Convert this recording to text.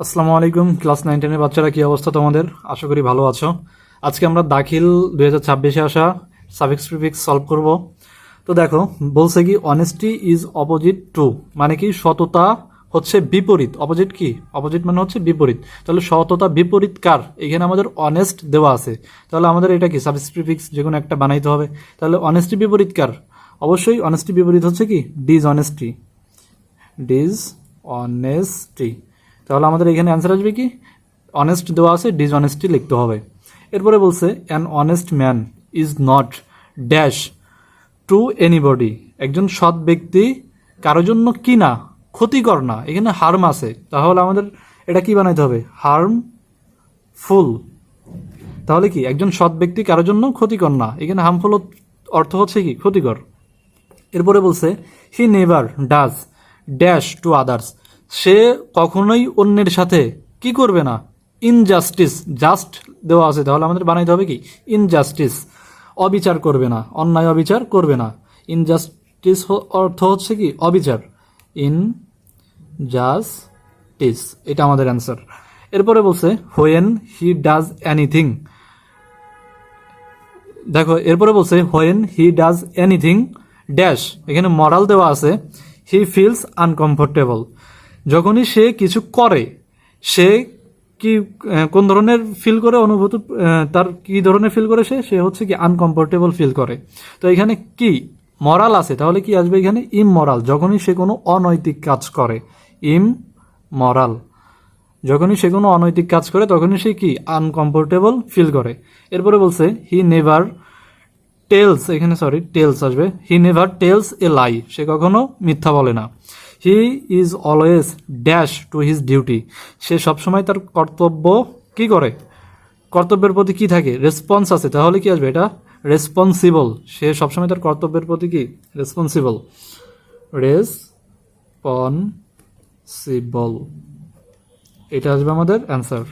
আসসালামু আলাইকুম। ক্লাস 9-10 এর বাচ্চারা কি অবস্থা তোমাদের? আশা করি ভালো আছো। আজকে আমরা দাখিল 2026-এ আসা সাফিক্স প্রিফিক্স সলভ করব। তো দেখো, বলছে কি অনেস্টি ইজ অপোজিট টু, মানে কি সততা হচ্ছে বিপরীত। অপোজিট কি? অপোজিট মানে হচ্ছে বিপরীত। তাহলে সততা বিপরীত কার? এখানে আমাদের অনেস্ট দেওয়া আছে, তাহলে আমাদের এটা কি সাফিক্স প্রিফিক্স যে কোনো একটা বানাইতে হবে। তাহলে অনেস্টি বিপরীত কার? অবশ্যই অনেস্টি বিপরীত হচ্ছে কি ডিজ অনেস্টি। ডিজ অনেস্টি, তাহলে আমাদের এখানে অ্যান্সার আসবে কি অনেস্ট দেওয়া আছে, ডিসঅনেস্টি লিখতে হবে। এরপরে বলছে an honest man is not dash two anybody, একজন সৎ ব্যক্তি কারোর জন্য কি না, ক্ষতিকর না। এখানে হার্ম আছে, তাহলে আমাদের এটা কি বানাইতে হবে? হার্মফুল। তাহলে কি একজন সৎ ব্যক্তি কারোর জন্য ক্ষতিকর না, এখানে হার্মফুল অর্থ হচ্ছে কি ক্ষতিকর। এরপরে বলছে he never does dash to others, সে কখনোই অন্যের সাথে কি করবে না, ইনজাস্টিস। জাস্ট দেওয়া আছে, তাহলে আমাদের বানাইতে হবে কি ইনজাস্টিস, অবিচার করবে না, অন্যায় অবিচার করবে না। ইনজাস্টিস অর্থ হচ্ছে কি অবিচার, ইনজাস্টিস, এটা আমাদের অ্যান্সার। এরপরে বলছে হোয়েন হি ডাজ এনিথিং, দেখো এরপরে বলছে when he does anything dash, এখানে মরাল দেওয়া আছে, হি ফিলস আনকমফোর্টেবল, যখনই সে কিছু করে সে কি কোন ধরনের ফিল করে, অনুভূতি তার কি ধরনের ফিল করে, সে হচ্ছে কি আনকমফোর্টেবল ফিল করে। তো এখানে কি মরাল আছে, তাহলে কি আসবে এখানে ইমমরাল, যখনই সে কোনো অনৈতিক কাজ করে, ইমমরাল, যখনই সে কোনো অনৈতিক কাজ করে তখনই সে কি আনকমফোর্টেবল ফিল করে। এরপরে বলছে হি নেভার টেলস, এখানে সরি টেলস আসবে, হি নেভার টেলস এ লাই, সে কখনো মিথ্যা বলে না। He is always dash to his duty, সে সবসময় তার কর্তব্য কি করে, কর্তব্যের প্রতি কি থাকে, রেসপন্স আছে, তাহলে কি আসবে এটা রেসপন্সিবল, সে সবসময় তার কর্তব্যের প্রতি কি রেসপন্সিবল, রেসপন্সিবল, এটা আসবে আমাদের অ্যান্সার।